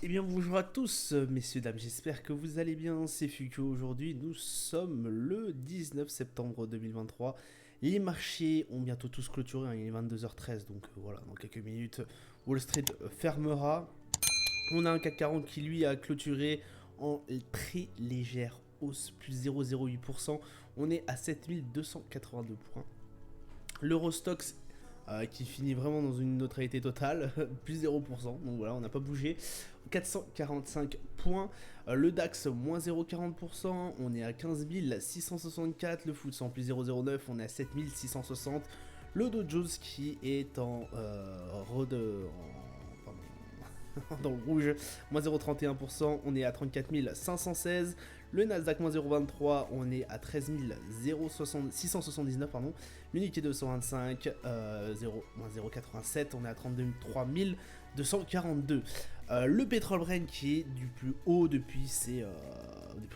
Eh bien bonjour à tous messieurs dames, j'espère que vous allez bien, c'est Fuku. Aujourd'hui nous sommes le 19 septembre 2023. Les marchés ont bientôt tous clôturé, hein, il est 22h13 donc voilà, dans quelques minutes Wall Street fermera. On a un CAC 40 qui lui a clôturé en très légère hausse, plus 0,08%. On est à 7282 points. L'Eurostox qui finit vraiment dans une neutralité totale, plus 0%, donc voilà, on n'a pas bougé. 445 points. Le DAX, moins 0,40%, on est à 15 664. Le FTSE en plus 0,09, on est à 7 660. Le Dow Jones qui est dans le rouge, moins 0,31%, on est à 34 516. Le Nasdaq, moins 0,23, on est à 13 679, pardon. L'unité 225, moins 0,87, on est à 33 242. Le pétrole Brent qui est du plus haut depuis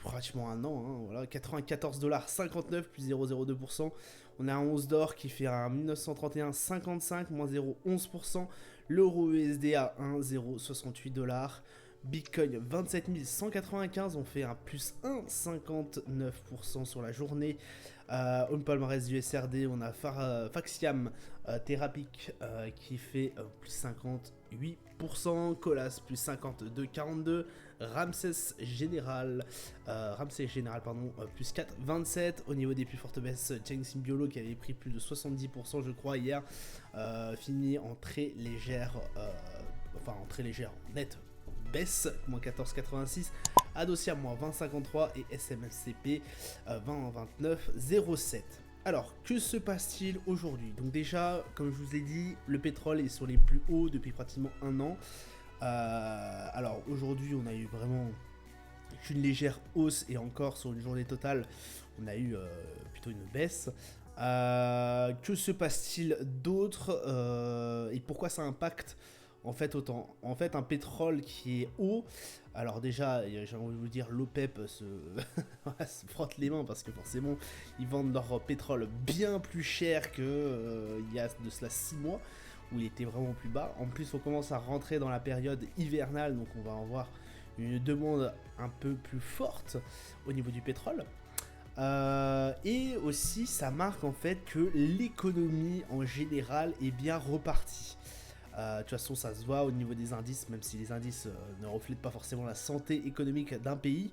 pratiquement un an, hein, voilà, 94,59$, plus 0,02%. On a un 11 d'or qui fait un 1931,55, moins 0,11%. L'euro USD à 1,068$. Bitcoin 27 195, on fait un plus 1,59% sur la journée. On palmarès du SRD, on a Faxiam Therapic qui fait plus 58%, Colas plus 52,42%, Ramsey Général pardon, plus 4,27%. Au niveau des plus fortes baisses, Cheng Symbiolo qui avait pris plus de 70% je crois hier, finit en très légère, nette baisse, moins 14,86, Adosia moins 20,53 et SMFCP 20,29,07. Alors, que se passe-t-il aujourd'hui? Donc déjà, comme je vous ai dit, le pétrole est sur les plus hauts depuis pratiquement un an. Alors aujourd'hui, on a eu vraiment une légère hausse et encore sur une journée totale, on a eu plutôt une baisse. Que se passe-t-il d'autre et pourquoi ça impacte en fait autant? En fait, un pétrole qui est haut, alors déjà, j'ai envie de vous dire, l'OPEP se frotte les mains parce que forcément, ils vendent leur pétrole bien plus cher que il y a de cela 6 mois où il était vraiment plus bas. En plus, on commence à rentrer dans la période hivernale, donc on va en voir une demande un peu plus forte au niveau du pétrole. Et aussi, ça marque en fait que l'économie en général est bien repartie. De toute façon, ça se voit au niveau des indices, même si les indices ne reflètent pas forcément la santé économique d'un pays.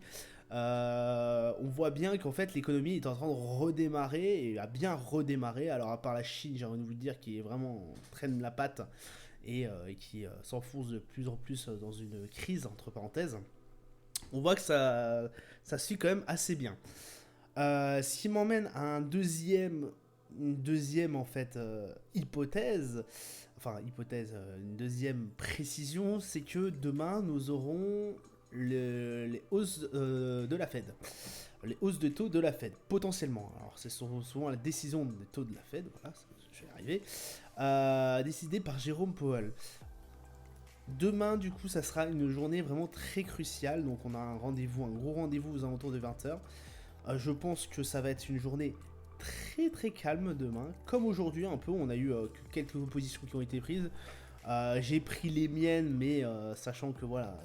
On voit bien qu'en fait l'économie est en train de redémarrer et a bien redémarré. Alors à part la Chine, j'ai envie de vous dire, qui est vraiment traîne la patte et qui s'enfonce de plus en plus dans une crise entre parenthèses. On voit que ça suit quand même assez bien. Ce qui m'emmène à une deuxième en fait une deuxième précision, c'est que demain nous aurons les hausses de la Fed, les hausses de taux de la Fed potentiellement. Alors c'est souvent la décision des taux de la Fed, voilà, je vais y arriver, décidée par Jérôme Powell. Demain, du coup, ça sera une journée vraiment très cruciale. Donc, on a un gros rendez-vous aux alentours de 20h. Je pense que ça va être une journée très très calme demain, comme aujourd'hui un peu. On a eu quelques positions qui ont été prises. J'ai pris les miennes, mais sachant que voilà,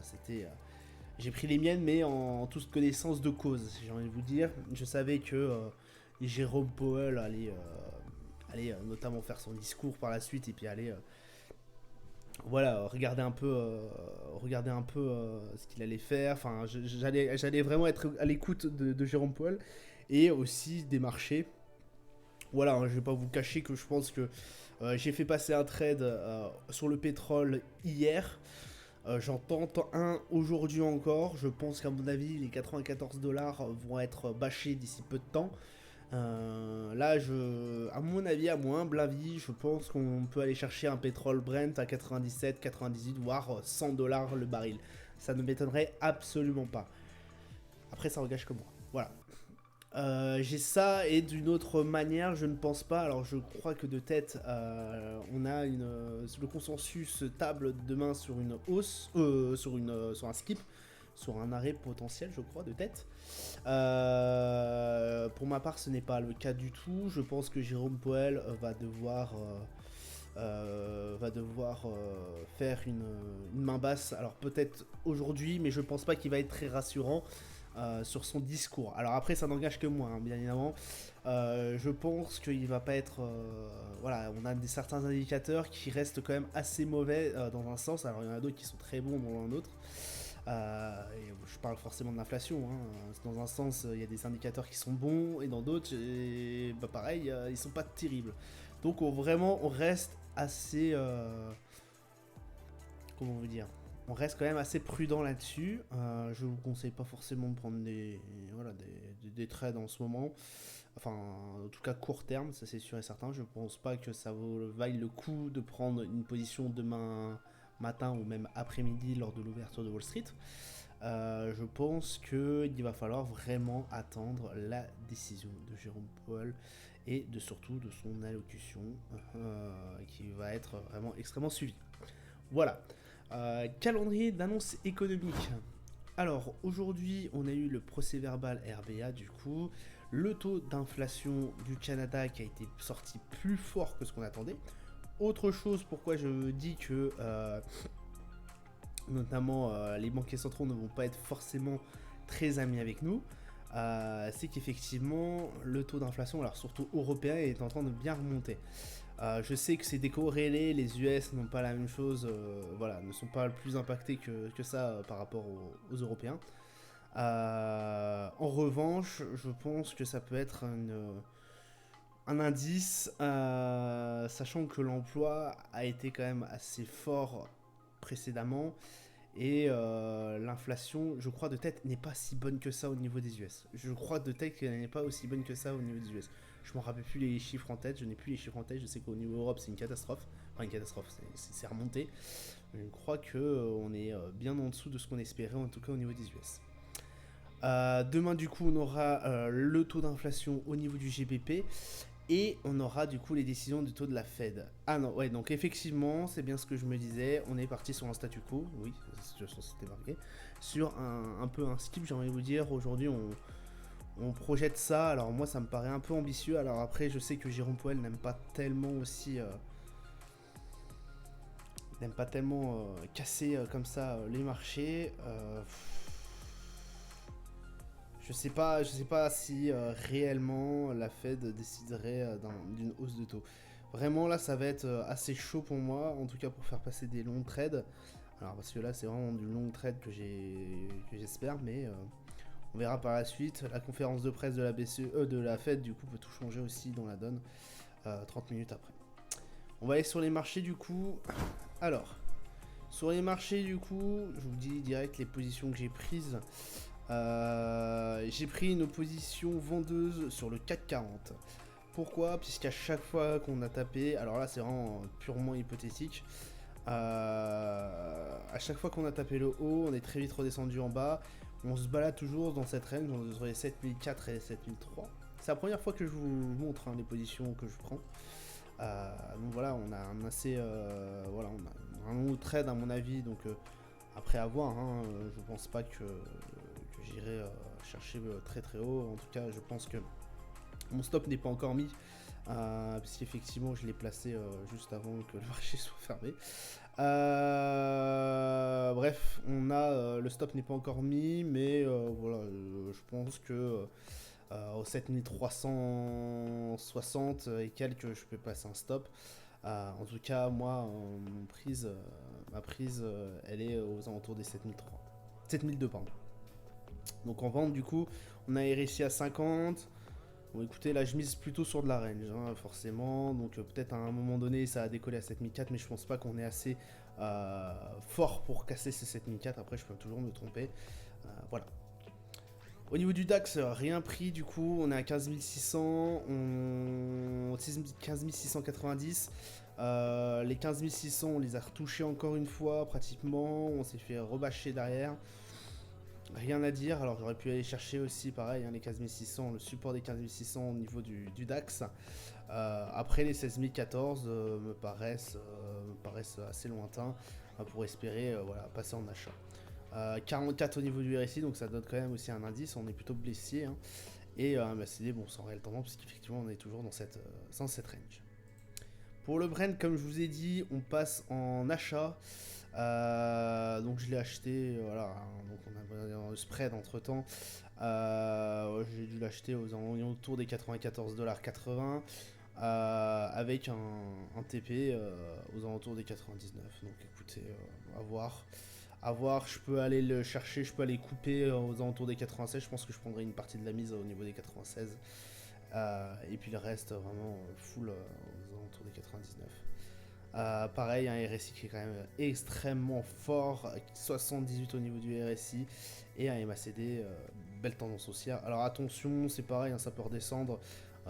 j'ai pris les miennes, mais en toute connaissance de cause, j'ai envie de vous dire. Je savais que Jérôme Powell allait notamment faire son discours par la suite et puis aller voilà, regarder un peu ce qu'il allait faire. Enfin, j'allais vraiment être à l'écoute de Jérôme Powell et aussi des marchés. Voilà, hein, je vais pas vous cacher que je pense que j'ai fait passer un trade sur le pétrole hier. J'en tente un aujourd'hui encore. Je pense qu'à mon avis, les 94$ vont être bâchés d'ici peu de temps. Là, à mon avis, à mon humble avis, je pense qu'on peut aller chercher un pétrole Brent à 97, 98, voire 100$ le baril. Ça ne m'étonnerait absolument pas. Après, ça engage que moi. Voilà. J'ai ça et d'une autre manière, je ne pense pas. Alors, je crois que de tête, on a le consensus table demain sur une hausse, sur un skip, sur un arrêt potentiel, je crois, de tête. Pour ma part, ce n'est pas le cas du tout. Je pense que Jérôme Powell va devoir va devoir faire une main basse. Alors peut-être aujourd'hui, mais je pense pas qu'il va être très rassurant sur son discours. Alors après, ça n'engage que moi, hein, bien évidemment. Je pense qu'il va pas être... voilà, on a certains indicateurs qui restent quand même assez mauvais dans un sens. Alors il y en a d'autres qui sont très bons dans un autre. Et je parle forcément de l'inflation. Hein. Dans un sens, il y a des indicateurs qui sont bons, et dans d'autres, bah, pareil, ils sont pas terribles. Donc vraiment, on reste assez... comment vous dire, on reste quand même assez prudent là-dessus. Je vous conseille pas forcément de prendre voilà, des trades en ce moment. Enfin, en tout cas court terme, ça c'est sûr et certain. Je pense pas que ça vaille le coup de prendre une position demain matin ou même après-midi lors de l'ouverture de Wall Street. Je pense qu'il va falloir vraiment attendre la décision de Jérôme Powell et surtout de son allocution qui va être vraiment extrêmement suivie. Voilà. Calendrier d'annonces économiques. Alors aujourd'hui, on a eu le procès verbal RBA du coup, le taux d'inflation du Canada qui a été sorti plus fort que ce qu'on attendait. Autre chose pourquoi je dis que notamment les banquiers centraux ne vont pas être forcément très amis avec nous, c'est qu'effectivement le taux d'inflation, alors surtout européen, est en train de bien remonter. Je sais que c'est décorrélé, les US n'ont pas la même chose, voilà, ne sont pas plus impactés que ça par rapport aux Européens. En revanche, je pense que ça peut être un indice, sachant que l'emploi a été quand même assez fort précédemment, et l'inflation, je crois de tête, n'est pas si bonne que ça au niveau des US. Je crois de tête qu'elle n'est pas aussi bonne que ça au niveau des US. Je m'en rappelle plus les chiffres en tête, je n'ai plus les chiffres en tête, je sais qu'au niveau Europe c'est une catastrophe. Enfin une catastrophe, c'est remonté. Je crois qu'on est bien en dessous de ce qu'on espérait, en tout cas au niveau des US. Demain du coup on aura le taux d'inflation au niveau du GBP. Et on aura du coup les décisions du taux de la Fed. Ah non, ouais, donc effectivement, c'est bien ce que je me disais. On est parti sur un statu quo, oui, c'était marqué. Sur un peu un skip, j'ai envie de vous dire. Aujourd'hui, on projette ça. Alors moi, ça me paraît un peu ambitieux. Alors après, je sais que Jérôme Powell n'aime pas tellement aussi... n'aime pas tellement casser comme ça les marchés. Je sais pas si réellement la Fed déciderait d'une hausse de taux. Vraiment là ça va être assez chaud pour moi, en tout cas pour faire passer des longs trades. Alors parce que là c'est vraiment du long trade que j'espère, mais on verra par la suite. La conférence de presse de la BCE, de la Fed du coup peut tout changer aussi dans la donne 30 minutes après. On va aller sur les marchés du coup. Alors, sur les marchés du coup, je vous dis direct les positions que j'ai prises. J'ai pris une position vendeuse sur le CAC 40. Pourquoi? Puisqu'à chaque fois qu'on a tapé, alors là c'est vraiment purement hypothétique, à chaque fois qu'on a tapé le haut, on est très vite redescendu en bas. On se balade toujours dans cette range entre les 7004 et les 7003. C'est la première fois que je vous montre les positions que je prends. Donc voilà, on a un assez, voilà, on a un long trade à mon avis. Donc après avoir, je pense pas que j'irai chercher très très haut. En tout cas, je pense que mon stop n'est pas encore mis, puisqu'effectivement je l'ai placé juste avant que le marché soit fermé. Bref, on a le stop n'est pas encore mis, mais voilà, je pense que au 7360 et quelques, je peux passer un stop. En tout cas, moi, ma prise, elle est aux alentours des 7003. 7002, pardon. Donc en vente, du coup, on a réussi à 50. Bon, écoutez, là, je mise plutôt sur de la range, forcément. Donc peut-être à un moment donné, ça a décollé à 7004, mais je pense pas qu'on est assez fort pour casser ces 7004. Après, je peux toujours me tromper. Voilà. Au niveau du DAX, rien pris du coup, on est à 15 600, 15 690. Les 15 600, on les a retouchés encore une fois pratiquement, on s'est fait rebâcher derrière. Rien à dire, alors j'aurais pu aller chercher aussi pareil les 15 600, le support des 15 600 au niveau du DAX. Après les 16 014 me paraissent assez lointains pour espérer voilà, passer en achat. 44 au niveau du RSI, donc ça donne quand même aussi un indice, on est plutôt blessé. Et c'est des bons sans réel tendance, parce qu'effectivement on est toujours dans cette range. Pour le Brent, comme je vous ai dit, on passe en achat. Donc je l'ai acheté, voilà, hein, donc on a un spread entre temps. Ouais, j'ai dû l'acheter aux alentours des 94,80 $, avec un TP aux alentours des 99. Donc écoutez, à voir. À voir, je peux aller le chercher, je peux aller couper aux alentours des 96. Je pense que je prendrai une partie de la mise au niveau des 96. Et puis le reste, vraiment full aux alentours des 99. Pareil, un RSI qui est quand même extrêmement fort, 78 au niveau du RSI, et un MACD, belle tendance haussière. Alors attention, c'est pareil, hein, ça peut redescendre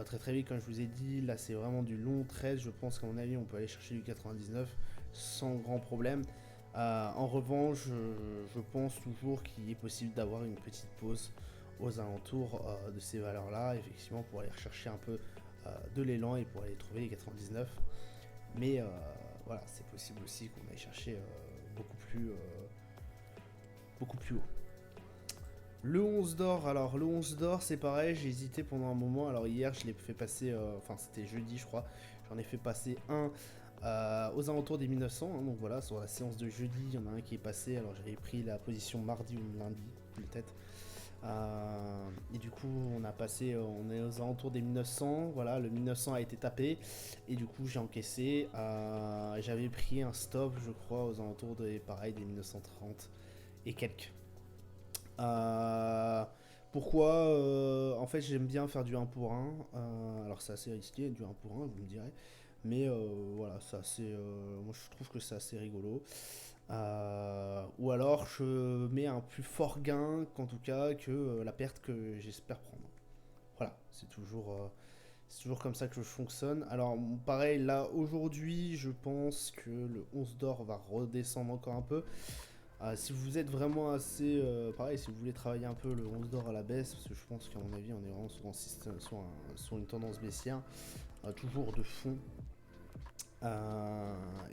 très très vite, comme je vous ai dit. Là, c'est vraiment du long trade. Je pense qu'à mon avis, on peut aller chercher du 99 sans grand problème. En revanche, je pense toujours qu'il est possible d'avoir une petite pause aux alentours de ces valeurs-là, effectivement, pour aller rechercher un peu de l'élan et pour aller trouver les 99. Mais voilà, c'est possible aussi qu'on aille chercher beaucoup plus haut. Le 11 d'or, alors le 11 d'or c'est pareil, j'ai hésité pendant un moment. Alors hier je l'ai fait passer, enfin c'était jeudi je crois, j'en ai fait passer un aux alentours des 1900, hein, donc voilà, sur la séance de jeudi, il y en a un qui est passé. Alors j'avais pris la position mardi ou lundi, plus tête. Et du coup, on a passé, on est aux alentours des 1900. Voilà, le 1900 a été tapé. Et du coup, j'ai encaissé. J'avais pris un stop, je crois, aux alentours pareil, des 1930 et quelques. Pourquoi En fait, j'aime bien faire du 1 pour 1. Alors, c'est assez risqué, du 1 pour 1, vous me direz. Mais voilà, c'est assez, moi, je trouve que c'est assez rigolo. Ou alors je mets un plus fort gain qu'en tout cas que la perte que j'espère prendre. Voilà, c'est toujours comme ça que je fonctionne. Alors pareil, là aujourd'hui je pense que le 11 d'or va redescendre encore un peu. Si vous êtes vraiment assez... pareil, si vous voulez travailler un peu le 11 d'or à la baisse, parce que je pense qu'à mon avis on est vraiment sur une tendance baissière, toujours de fond.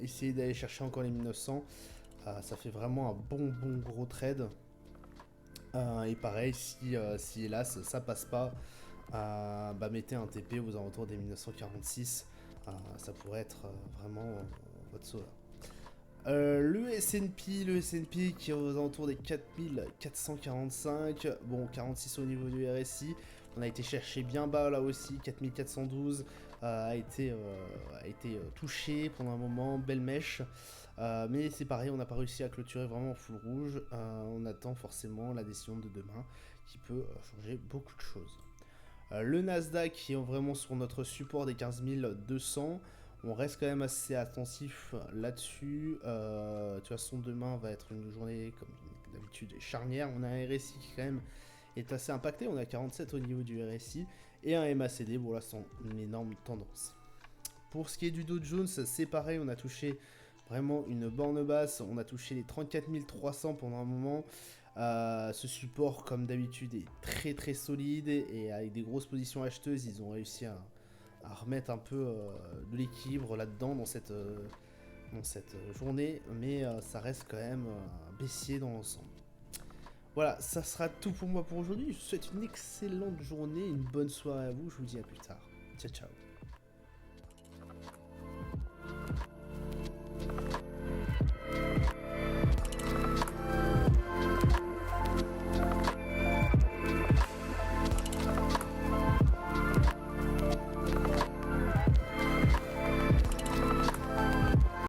Essayez d'aller chercher encore les 1900. Ça fait vraiment un bon gros trade. Et pareil, si hélas ça passe pas, bah mettez un TP aux alentours des 1946. Ça pourrait être vraiment votre sauveur. Le S&P qui est aux alentours des 4445. Bon, 46 au niveau du RSI. On a été chercher bien bas là aussi, 4412. A été touché pendant un moment, belle mèche. Mais c'est pareil, on n'a pas réussi à clôturer vraiment en full rouge. On attend forcément la décision de demain qui peut changer beaucoup de choses. Le Nasdaq qui est vraiment sur notre support des 15 200. On reste quand même assez attentif là-dessus. De toute façon, demain va être une journée, comme d'habitude, charnière. On a un RSI qui quand même est assez impacté. On a 47 au niveau du RSI. Et un MACD, bon là, c'est une énorme tendance. Pour ce qui est du Dow Jones, c'est pareil. On a touché vraiment une borne basse. On a touché les 34 300 pendant un moment. Ce support, comme d'habitude, est très solide. Et avec des grosses positions acheteuses, ils ont réussi à remettre un peu de l'équilibre là-dedans dans cette journée, mais ça reste quand même baissier dans l'ensemble. Voilà, ça sera tout pour moi pour aujourd'hui. Je vous souhaite une excellente journée, une bonne soirée à vous. Je vous dis à plus tard. Ciao.